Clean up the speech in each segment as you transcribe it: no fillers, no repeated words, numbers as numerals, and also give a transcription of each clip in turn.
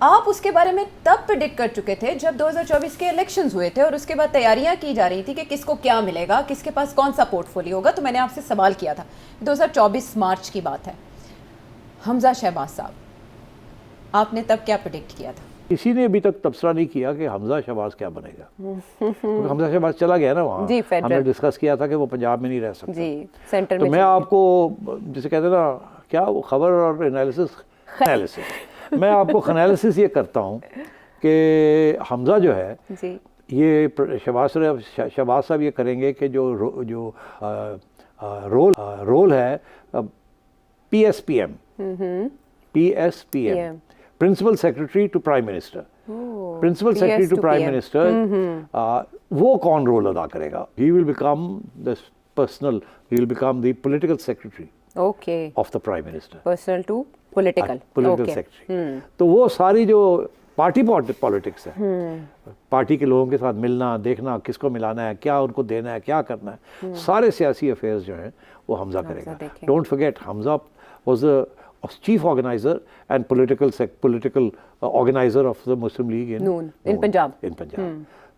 آپ اس کے بارے میں تب پریڈکٹ کر چکے تھے جب 2024 کے الیکشنز ہوئے تھے اور اس کے بعد تیاریاں کی جا رہی تھی کہ کس کو کیا ملے گا, کس کے پاس کون سا پورٹ فولیو ہوگا. تو میں نے آپ سے سوال کیا تھا, 2024 مارچ کی بات ہے, حمزہ شہباز صاحب, آپ نے تب کیا پریڈکٹ کیا تھا؟ کسی نے ابھی تک تبصرہ نہیں کیا کہ حمزہ شہباز کیا بنے گا, کیونکہ حمزہ شہباز چلا گیا نا وہاں. ہم نے ڈسکس کیا تھا کہ وہ پنجاب میں نہیں رہ سکتا. تو میں آپ کو جسے کہتے ہیں نا کیا وہ خبر اور انالیسس میں آپ کو انالیسس یہ کرتا ہوں کہ حمزہ جو ہے یہ شہباز صاحب یہ کریں گے کہ جو رول ہے P S P M principal secretary to prime minister, principal secretary to prime minister, وہ کون رول ادا کرے گا؟ He will become he will become the political secretary of the prime minister, personal to political secretary. تو وہ ساری جو party politics ہے, پارٹی کے لوگوں کے ساتھ ملنا, دیکھنا کس کو ملانا ہے, کیا ان کو دینا ہے, کیا کرنا ہے, سارے سیاسی افیئرز جو ہیں وہ حمزہ کرے گا. Don't forget Hamza was chief organizer and political organizer of the Muslim League in Punjab.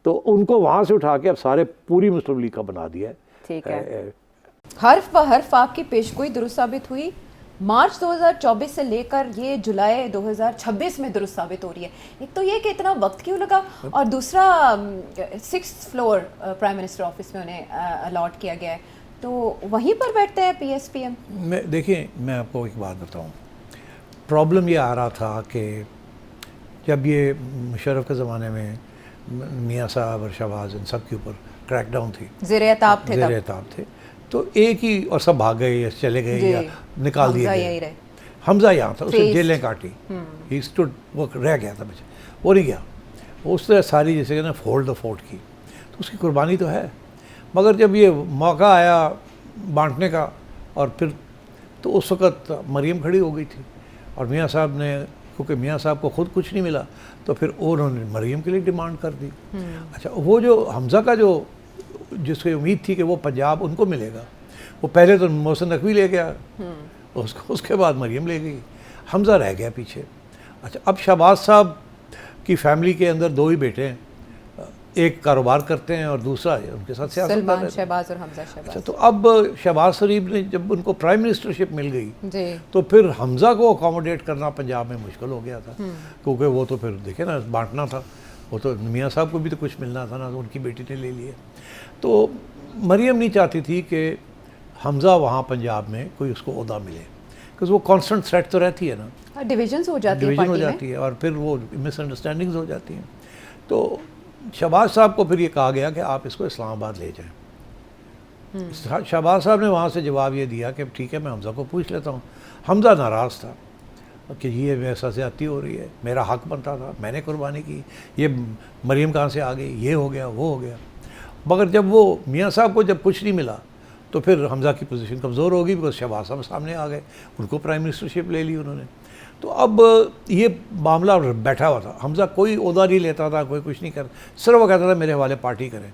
تو ان کو وہاں سے اٹھا کے اب سارے پوری مسلم لیگ کا بنا دیا ہے. ٹھیک ہے, حرف بہ حرف آپ کی پیشگوئی درست ثابت ہوئی. مارچ 2024 سے لے کر یہ جولائی 2026 میں درست ثابت ہو رہی ہے. ایک تو یہ کہ اتنا وقت کیوں لگا, اور دوسرا 6th floor prime minister office میں انہیں الاٹ کیا گیا ہے, تو وہیں پر بیٹھتے ہیں پی ایس پی ایم. دیکھیں میں آپ کو ایک بات بتاؤں, پرابلم یہ آ رہا تھا کہ جب یہ مشرف کے زمانے میں میاں صاحب اور شہباز ان سب کے اوپر کریک ڈاؤن تھی, زیر اعتاب تھے, تو ایک ہی, اور سب بھاگ گئے یا چلے گئے یا نکال دیے گئے. حمزہ یہاں تھا, اسے جیلیں کاٹی, ہی اسٹوڈ, وہ رہ گیا تھا بچہ, وہ نہیں گیا. اس نے ساری جیسے کہ نا ہولڈ دا فورٹ کی, تو اس کی قربانی تو ہے. مگر جب یہ موقع آیا بانٹنے کا, اور پھر تو اس وقت مریم کھڑی ہو گئی تھی, اور میاں صاحب نے, کیونکہ میاں صاحب کو خود کچھ نہیں ملا, تو پھر انہوں نے مریم کے لیے ڈیمانڈ کر دی. اچھا, وہ جو حمزہ کا جو جس کو امید تھی کہ وہ پنجاب ان کو ملے گا, وہ پہلے تو محسن نقوی لے گیا, اس کے بعد مریم لے گئی, حمزہ رہ گیا پیچھے. اچھا, اب شہباز صاحب کی فیملی کے اندر دو ہی بیٹے ہیں, ایک کاروبار کرتے ہیں اور دوسرا ان کے ساتھ سیاست کر رہے ہیں, شہباز اور حمزہ شہباز. اچھا, تو اب شہباز شریف نے جب ان کو پرائم منسٹرشپ مل گئی تو پھر حمزہ کو اکاموڈیٹ کرنا پنجاب میں مشکل ہو گیا تھا, کیونکہ وہ تو پھر دیکھیں نا بانٹنا تھا, وہ تو میاں صاحب کو بھی تو کچھ ملنا تھا نا, تو ان کی بیٹی نے لے لیے. تو مریم نہیں چاہتی تھی کہ حمزہ وہاں پنجاب میں کوئی اس کو عہدہ ملے, کیونکہ وہ کانسٹنٹ تھریٹ تو رہتی ہے نا, ڈویژنز ہو جاتی ہیں, اور پھر وہ مس انڈرسٹینڈنگز ہو جاتی ہیں. تو شہباز صاحب کو پھر یہ کہا گیا کہ آپ اس کو اسلام آباد لے جائیں. شہباز صاحب نے وہاں سے جواب یہ دیا کہ ٹھیک ہے, میں حمزہ کو پوچھ لیتا ہوں. حمزہ ناراض تھا کہ یہ میرے ساتھ زیادتی ہو رہی ہے, میرا حق بنتا تھا, میں نے قربانی کی, یہ مریم کہاں سے آ گئی, یہ ہو گیا, وہ ہو گیا. مگر جب وہ میاں صاحب کو جب کچھ نہیں ملا تو پھر حمزہ کی پوزیشن کمزور ہوگی, بیکاز شہباز صاحب سامنے آ گئے, ان کو پرائم منسٹرشپ لے لی انہوں نے. تو اب یہ معاملہ بیٹھا ہوا تھا, حمزہ کوئی عہدہ نہیں لیتا تھا, کوئی کچھ نہیں کرتا, صرف وہ کہتا تھا میرے حوالے پارٹی کریں.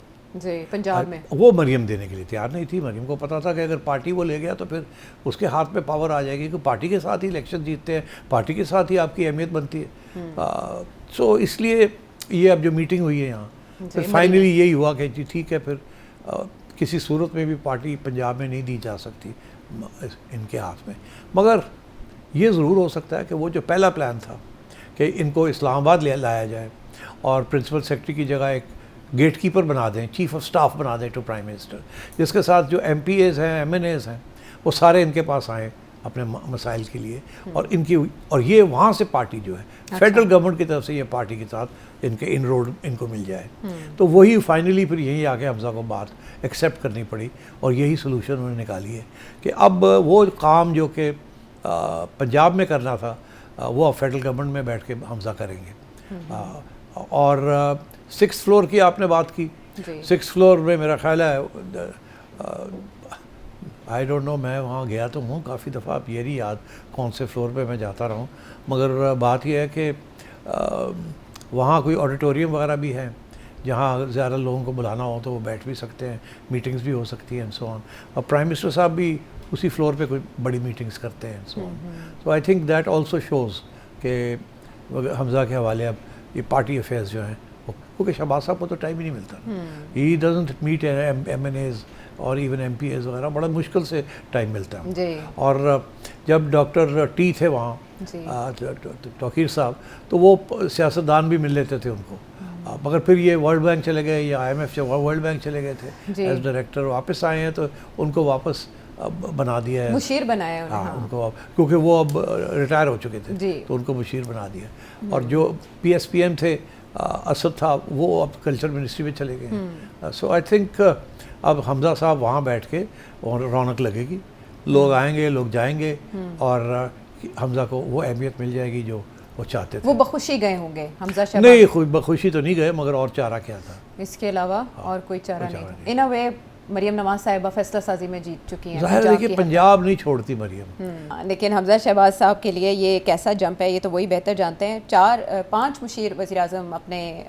پنجاب میں وہ مریم دینے کے لیے تیار نہیں تھی. مریم کو پتا تھا کہ اگر پارٹی وہ لے گیا تو پھر اس کے ہاتھ میں پاور آ جائے گی, کہ پارٹی کے ساتھ ہی الیکشن جیتتے ہیں, پارٹی کے ساتھ ہی آپ کی اہمیت بنتی ہے. سو اس لیے یہ اب جو میٹنگ ہوئی ہے یہاں, پھر فائنلی یہی ہوا کہ جی ٹھیک ہے, پھر کسی صورت میں بھی پارٹی پنجاب میں نہیں دی جا سکتی ان کے ہاتھ میں. مگر یہ ضرور ہو سکتا ہے کہ وہ جو پہلا پلان تھا کہ ان کو اسلام آباد لایا جائے اور پرنسپل سیکرٹری کی جگہ ایک گیٹ کیپر بنا دیں, چیف آف سٹاف بنا دیں ٹو پرائم منسٹر, جس کے ساتھ جو ایم پی ایز ہیں, ایم این ایز ہیں, وہ سارے ان کے پاس آئیں اپنے مسائل کے لیے, اور ان کی, اور یہ وہاں سے پارٹی جو ہے فیڈرل گورنمنٹ کی طرف سے یہ پارٹی کے ساتھ ان کے ان روڈ ان کو مل جائے. تو وہی فائنلی پھر یہیں آ کے حمزہ کو بات ایکسیپٹ کرنی پڑی, اور یہی سلوشن انہوں نے نکالی ہے کہ اب وہ کام جو کہ پنجاب میں کرنا تھا وہ اب فیڈرل گورنمنٹ میں بیٹھ کے حمزہ کریں گے. اور 6th فلور کی آپ نے بات کی, 6th فلور میں میرا خیال ہے آئی ڈونٹ نو, میں وہاں گیا تو ہوں کافی دفعہ, اب یہ نہیں یاد کون سے فلور پہ میں جاتا رہا ہوں, مگر بات یہ ہے کہ وہاں کوئی آڈیٹوریم وغیرہ بھی ہے جہاں زیادہ لوگوں کو بلانا ہو تو وہ بیٹھ بھی سکتے ہیں, میٹنگز بھی ہو سکتی ہیں, سو آن. اور پرائم منسٹر صاحب بھی اسی فلور پہ کوئی بڑی میٹنگز کرتے ہیں, so on. So I think that also shows کہ حمزہ کے حوالے اب یہ پارٹی افیئرز جو ہیں کیونکہ شہباز صاحب کو تو ٹائم ہی نہیں ملتا. He doesn't meet M N As اور ایون ایم پی ایز وغیرہ, بڑا مشکل سے ٹائم ملتا ہے. جی. اور جب ڈاکٹر ٹی تھے وہاں جی. توقیر صاحب, تو وہ سیاستدان بھی مل لیتے تھے ان کو. مگر پھر یہ ورلڈ بینک چلے گئے, یا I M F world bank چلے گئے تھے ایز ڈائریکٹر, واپس آئے ہیں تو ان کو واپس بنا دیا ہے, مشیر بنایا ہاں ان کو, کیونکہ وہ اب ریٹائر ہو چکے تھے تو ان کو مشیر بنا دیا. اور جو پی ایس پی ایم تھے اسد تھا, وہ اب کلچر منسٹری میں چلے گئے ہیں. سو آئی تھنک اب حمزہ صاحب وہاں بیٹھ کے رونق لگے گی, لوگ آئیں گے, لوگ جائیں گے, اور حمزہ کو وہ اہمیت مل جائے گی جو وہ چاہتے تھے. وہ بخوشی گئے ہوں گے حمزہ شہباز؟ نہیں, بخوشی تو نہیں گئے, مگر اور چارہ کیا تھا اس کے علاوہ اور کوئی چارہ نہیں تھا. ان اے وے مریم نواز صاحبہ فیصلہ سازی میں جیت چکی ہیں. ظاہر ہے کہ پنجاب نہیں چھوڑتی مریم. لیکن حمزہ شہباز صاحب کے لیے یہ کیسا جمپ ہے, یہ تو وہی بہتر جانتے ہیں. 5 مشیر وزیر اعظم اپنے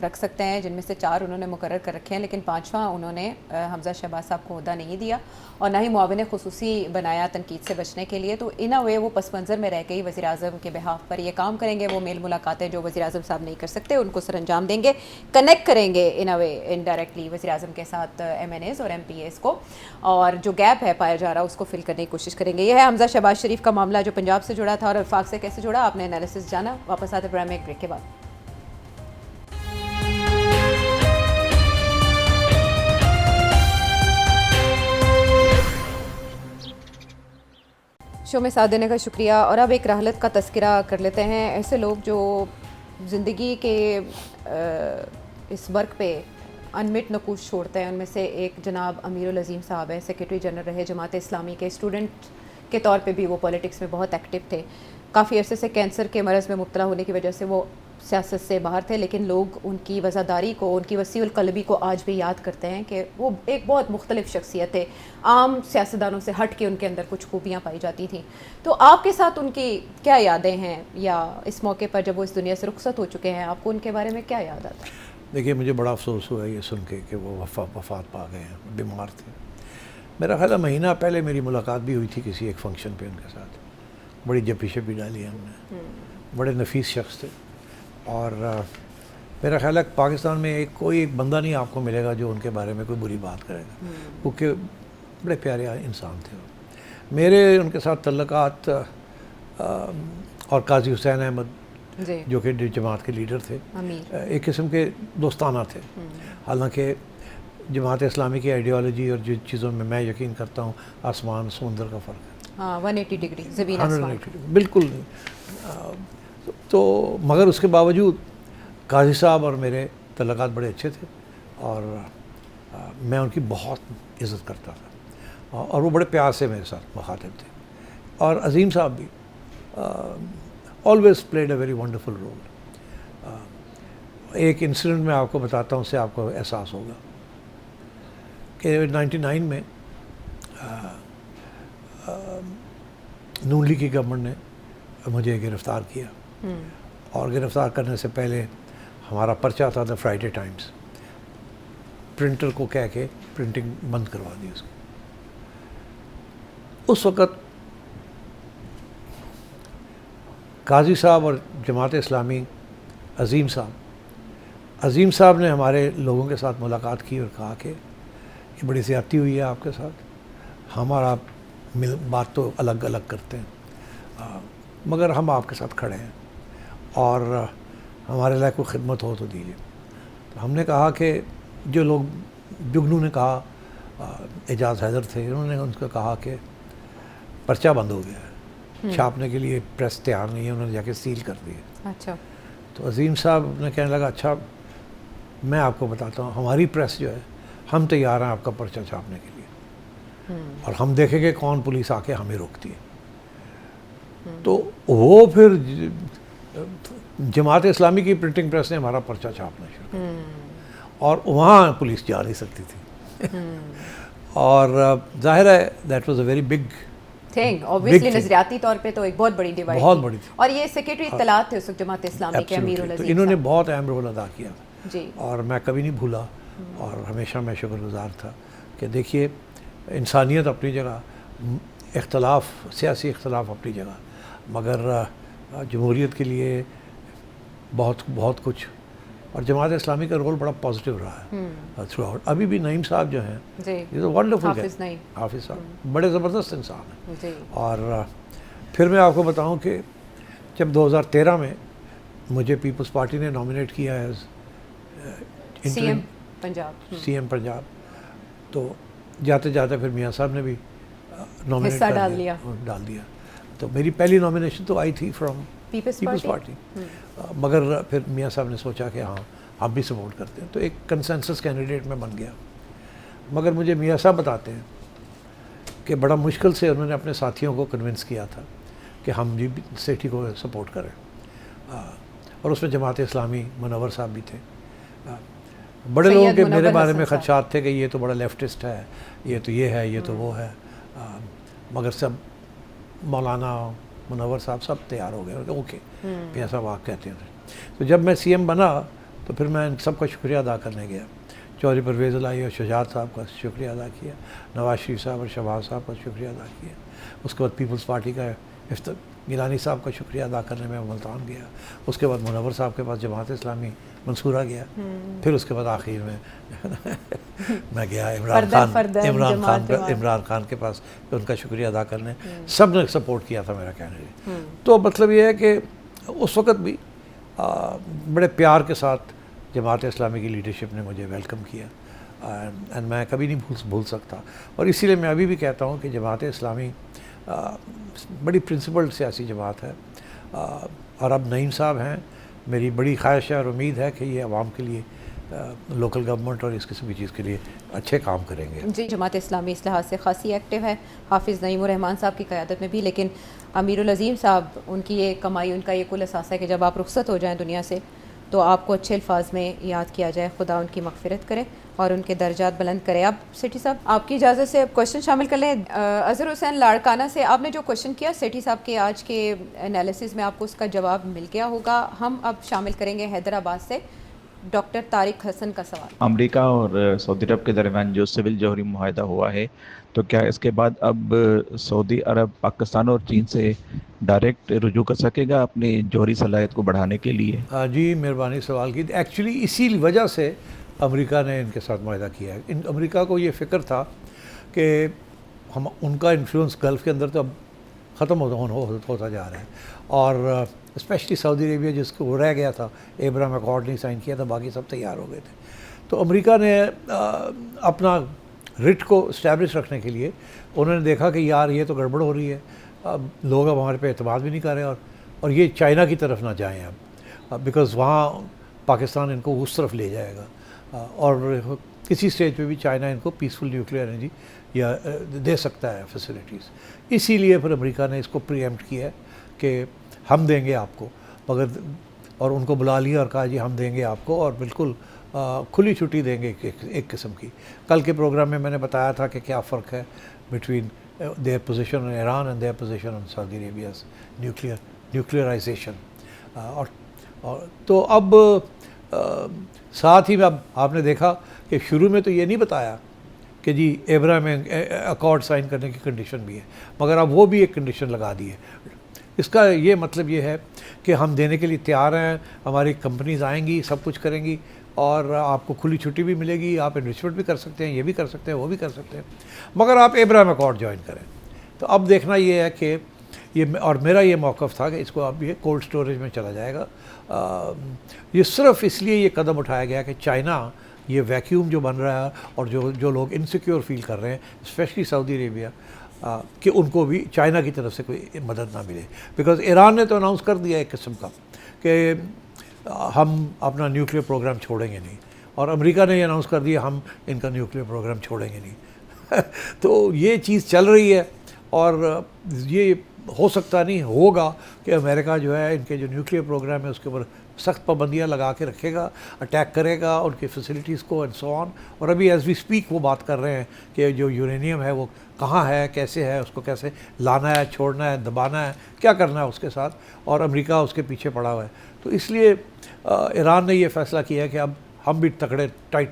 رکھ سکتے ہیں, جن میں سے 4 انہوں نے مقرر کر رکھے ہیں, لیکن 5واں انہوں نے حمزہ شہباز صاحب کو عہدہ نہیں دیا اور نہ ہی معاون خصوصی بنایا تنقید سے بچنے کے لیے. تو ان اے وے وہ پس منظر میں رہ گئی. وزیر اعظم کے بہاف پر یہ کام کریں گے, وہ میل ملاقاتیں جو وزیر اعظم صاحب نہیں کر سکتے ان کو سر انجام دیں گے, کنیکٹ کریں گے ان اے وے انڈائریکٹلی وزیر اعظم کے ساتھ ایم این ایز اور ایم پی ایز کو, اور جو گیپ ہے پایا جا رہا اس کو فل کرنے کی کوشش کریں گے. یہ ہے حمزہ شہباز شریف کا معاملہ جو پنجاب سے جڑا تھا اور وفاق سے کیسے جڑا. آپ نے انالیسس جانا. واپس آتے پروگرام میں ایک بریک کے بعد. شو میں ساتھ دینے کا شکریہ. اور اب ایک رحلت کا تذکرہ کر لیتے ہیں. ایسے لوگ جو زندگی کے اس ورک پہ انمٹ نقوش چھوڑتے ہیں, ان میں سے ایک جناب امیر العظیم صاحب ہیں. سیکریٹری جنرل رہے جماعت اسلامی کے. اسٹوڈنٹ کے طور پہ بھی وہ پولیٹکس میں بہت ایکٹیو تھے. کافی عرصے سے کینسر کے مرض میں مبتلا ہونے کی وجہ سے وہ سیاست سے باہر تھے, لیکن لوگ ان کی وزاداری کو, ان کی وسیع القلبی کو آج بھی یاد کرتے ہیں کہ وہ ایک بہت مختلف شخصیت ہے. عام سیاستدانوں سے ہٹ کے ان کے اندر کچھ خوبیاں پائی جاتی تھیں. تو آپ کے ساتھ ان کی کیا یادیں ہیں, یا اس موقع پر جب وہ اس دنیا سے رخصت ہو چکے ہیں آپ کو ان کے بارے میں کیا یاد آتا ہے؟ دیکھیے, مجھے بڑا افسوس ہوا یہ سن کے کہ وہ وفات پا گئے ہیں, بیمار تھے. میرا خیال ہے مہینہ پہلے میری ملاقات بھی ہوئی تھی کسی ایک فنکشن پہ ان کے ساتھ. بڑی جپی شپی ڈالی ہم نے. بڑے نفیس شخص تھے, اور میرا خیال ہے پاکستان میں کوئی ایک بندہ نہیں آپ کو ملے گا جو ان کے بارے میں کوئی بری بات کرے گا, کیونکہ بڑے پیارے انسان تھے. میرے ان کے ساتھ تعلقات اور قاضی حسین احمد جو کہ جماعت کے لیڈر تھے, ایک قسم کے دوستانہ تھے. حالانکہ جماعت اسلامی کی آئیڈیالوجی اور جن چیزوں میں میں یقین کرتا ہوں آسمان سمندر کا فرق ہے. 180 ڈگری زمین آسمان. بالکل نہیں. تو مگر اس کے باوجود قاضی صاحب اور میرے تعلقات بڑے اچھے تھے, اور میں ان کی بہت عزت کرتا تھا, اور وہ بڑے پیار سے میرے ساتھ مخاطب تھے. اور عظیم صاحب بھی always played a very wonderful role. ایک انسیڈنٹ میں آپ کو بتاتا ہوں, اس سے آپ کو احساس ہوگا کہ 99 میں نون لیگ کی گورنمنٹ نے مجھے گرفتار کیا, اور گرفتار کرنے سے پہلے ہمارا پرچہ تھا دا فرائیڈے ٹائمز. پرنٹر کو کہہ کے پرنٹنگ بند کروا دی اس کی. اس وقت قاضی صاحب اور جماعت اسلامی عظیم صاحب نے ہمارے لوگوں کے ساتھ ملاقات کی اور کہا کہ یہ بڑی زیادتی ہوئی ہے آپ کے ساتھ, ہم اور آپ بات تو الگ الگ کرتے ہیں, مگر ہم آپ کے ساتھ کھڑے ہیں, اور ہمارے لائق کوئی خدمت ہو تو دیجیے. تو ہم نے کہا کہ جو لوگ جگنو نے کہا, اعجاز حیدر تھے, انہوں نے ان کو کہا کہ پرچہ بند ہو گیا ہے, چھاپنے کے لیے پریس تیار نہیں ہے, انہوں نے جا کے سیل کر دیا. اچھا. تو عظیم صاحب نے کہنے لگا اچھا میں آپ کو بتاتا ہوں, ہماری پریس جو ہے ہم تیار ہیں آپ کا پرچہ چھاپنے کے لیے, اور ہم دیکھیں گے کون پولیس آ کے ہمیں روکتی ہے. تو وہ پھر جماعت اسلامی کی پرنٹنگ پریس نے ہمارا پرچہ چھاپنا شروع کیا, اور وہاں پولیس جا نہیں سکتی تھی. اور ظاہر ہے that was a very big thing. Obviously نظریاتی طور پہ تو ایک بہت بڑی ڈیوائڈ, بہت بڑی تھی. اور یہ سیکریٹری اطلاعات تھے اس وقت جماعت اسلامی کے امیر العظیم. انہوں نے بہت اہم رول ادا کیا جی, اور میں کبھی نہیں بھولا, اور ہمیشہ میں شکر گزار تھا کہ دیکھیے انسانیت اپنی جگہ, اختلاف سیاسی اختلاف اپنی جگہ, مگر جمہوریت کے لیے بہت کچھ. اور جماعت اسلامی کا رول بڑا پازیٹیو رہا ہے تھرو آؤٹ. ابھی بھی نعیم صاحب جو ہیں ونڈرفل حافظ نعیم، حافظ صاحب بڑے زبردست انسان ہیں. جی اور پھر میں آپ کو بتاؤں کہ جب 2013 میں مجھے پیپلز پارٹی نے نامینیٹ کیا as C M Punjab, C M Punjab, تو جاتے جاتے پھر میاں صاحب نے بھی نامینیٹ حصہ ڈال دیا. تو میری پہلی نامینیشن تو آئی تھی فرام پیپلز پیپلز پارٹی، مگر پھر میاں صاحب نے سوچا کہ ہاں ہم بھی سپورٹ کرتے ہیں، تو ایک کنسنسس کینڈیڈیٹ میں بن گیا. مگر مجھے میاں صاحب بتاتے ہیں کہ بڑا مشکل سے انہوں نے اپنے ساتھیوں کو کنونس کیا تھا کہ ہم بھی سیٹھی کو سپورٹ کریں. اور اس میں جماعت اسلامی منور صاحب بھی تھے. بڑے لوگوں کے میرے بارے میں خدشات تھے کہ یہ تو بڑا لیفٹسٹ ہے، یہ تو یہ ہے، یہ تو وہ ہے، مگر سب مولانا منور صاحب سب تیار ہو گئے. اوکے میاں صاحب آپ کہتے ہیں. تو جب میں سی ایم بنا تو پھر میں ان سب کا شکریہ ادا کرنے گیا. چودھری پرویز الہی اور شجاعت صاحب کا شکریہ ادا کیا، نواز شریف صاحب اور شہباز صاحب کا شکریہ ادا کیا. اس کے بعد پیپلز پارٹی کا گیلانی صاحب کا شکریہ ادا کرنے میں ملتان گیا. اس کے بعد منور صاحب کے پاس جماعت اسلامی منصورہ گیا. پھر اس کے بعد آخر میں گیا عمران خان کے پاس ان کا شکریہ ادا کرنے. سب نے سپورٹ کیا تھا میرا کینڈیڈیٹ. تو مطلب یہ ہے کہ اس وقت بھی بڑے پیار کے ساتھ جماعت اسلامی کی لیڈرشپ نے مجھے ویلکم کیا، اینڈ میں کبھی نہیں بھول سکتا. اور اسی لیے میں ابھی بھی کہتا ہوں کہ جماعت اسلامی بڑی پرنسپلڈ سیاسی جماعت ہے. اور اب نعیم صاحب ہیں، میری بڑی خواہش ہے اور امید ہے کہ یہ عوام کے لیے لوکل گورنمنٹ اور اس قسم کی چیز کے لیے اچھے کام کریں گے. جی جماعت اسلامی اس لحاظ سے خاصی ایکٹیو ہے، حافظ نعیم الرحمان صاحب کی قیادت میں بھی. لیکن امیر العظیم صاحب، ان کی یہ کمائی، ان کا یہ کل اثاثہ ہے کہ جب آپ رخصت ہو جائیں دنیا سے تو آپ کو اچھے الفاظ میں یاد کیا جائے. خدا ان کی مغفرت کرے اور ان کے درجات بلند کرے. اب سیٹھی صاحب آپ کی اجازت سے کوشچن شامل کر لیں. اظہر حسین لاڑکانہ سے آپ نے جو کوشچن کیا سیٹھی صاحب کے آج کے انالیسز میں آپ کو اس کا جواب مل گیا ہوگا. ہم اب شامل کریں گے حیدرآباد سے ڈاکٹر طارق حسن کا سوال. امریکہ اور سعودی عرب کے درمیان جو سول جوہری معاہدہ ہوا ہے، تو کیا اس کے بعد اب سعودی عرب پاکستان اور چین سے ڈائریکٹ رجوع کر سکے گا اپنی جوہری صلاحیت کو بڑھانے کے لیے؟ جی مہربانی سوال کی. ایکچولی اسی وجہ سے امریکہ نے ان کے ساتھ معاہدہ کیا ہے. امریکہ کو یہ فکر تھا کہ ان کا انفلوئنس گلف کے اندر تو اب ختم ہوتا جا رہا ہے، اور اسپیشلی سعودی عربیہ جس کو وہ رہ گیا تھا، ابراہیم اکارڈ نہیں سائن کیا تھا، باقی سب تیار ہو گئے تھے. تو امریکہ نے اپنا رٹ کو اسٹیبلش رکھنے کے لیے انہوں نے دیکھا کہ یار یہ تو گڑبڑ ہو رہی ہے، اب لوگ اب ہمارے پہ اعتماد بھی نہیں کر رہے، اور یہ چائنا کی طرف نہ جائیں اب، بیکاز وہاں پاکستان ان کو اس طرف لے جائے گا، اور کسی اسٹیج پہ بھی چائنا ان کو پیسفل نیوکلیئر انرجی یا دے سکتا ہے فیسلٹیز. اسی لیے پھر امریکہ نے اس کو پری ایمپٹ کیا ہے کہ ہم دیں گے آپ کو، مگر اور ان کو بلا لیا اور کہا جی ہم دیں گے آپ کو، اور بالکل کھلی چھٹی دیں گے ایک قسم کی. کل کے پروگرام میں نے بتایا تھا کہ کیا فرق ہے between their position on Iran and their position on Saudi Arabia's nuclearization. اور تو اب ساتھ ہی میں اب آپ نے دیکھا کہ شروع میں تو یہ نہیں بتایا کہ جی ابراہیم اکارڈ سائن کرنے کی کنڈیشن بھی ہے، مگر اب وہ بھی ایک کنڈیشن لگا دی ہے. اس کا یہ مطلب یہ ہے کہ ہم دینے کے لیے تیار ہیں، ہماری کمپنیز آئیں گی، سب کچھ کریں گی، اور آپ کو کھلی چھٹی بھی ملے گی، آپ انویسٹمنٹ بھی کر سکتے ہیں، یہ بھی کر سکتے ہیں، وہ بھی کر سکتے ہیں، مگر آپ ابراہیم اکارڈ جوائن کریں. تو اب دیکھنا یہ ہے کہ اور میرا یہ موقف تھا کہ اس کو اب یہ کولڈ سٹوریج میں چلا جائے گا. یہ صرف اس لیے یہ قدم اٹھایا گیا کہ چائنا یہ ویکیوم جو بن رہا ہے اور جو لوگ انسیکیور فیل کر رہے ہیں اسپیشلی سعودی عربیہ، کہ ان کو بھی چائنا کی طرف سے کوئی مدد نہ ملے. بیکاز ایران نے تو اناؤنس کر دیا ایک قسم کا کہ ہم اپنا نیوکلیئر پروگرام چھوڑیں گے نہیں، اور امریکہ نے یہ اناؤنس کر دیا ہم ان کا نیوکلیئر پروگرام چھوڑیں گے نہیں. تو یہ چیز چل رہی ہے، اور یہ ہو سکتا نہیں ہوگا کہ امریکہ جو ہے ان کے جو نیوکلیئر پروگرام ہے اس کے اوپر سخت پابندیاں لگا کے رکھے گا، اٹیک کرے گا ان کی فیسلٹیز کو اینڈ سو آن. اور ابھی ایز وی اسپیک وہ بات کر رہے ہیں کہ جو یورینیم ہے وہ کہاں ہے، کیسے ہے، اس کو کیسے لانا ہے، چھوڑنا ہے، دبانا ہے، کیا کرنا ہے اس کے ساتھ، اور امریکہ اس کے پیچھے پڑا ہوا ہے. تو اس لیے ایران نے یہ فیصلہ کیا ہے کہ اب ہم بھی تکڑے ٹائٹ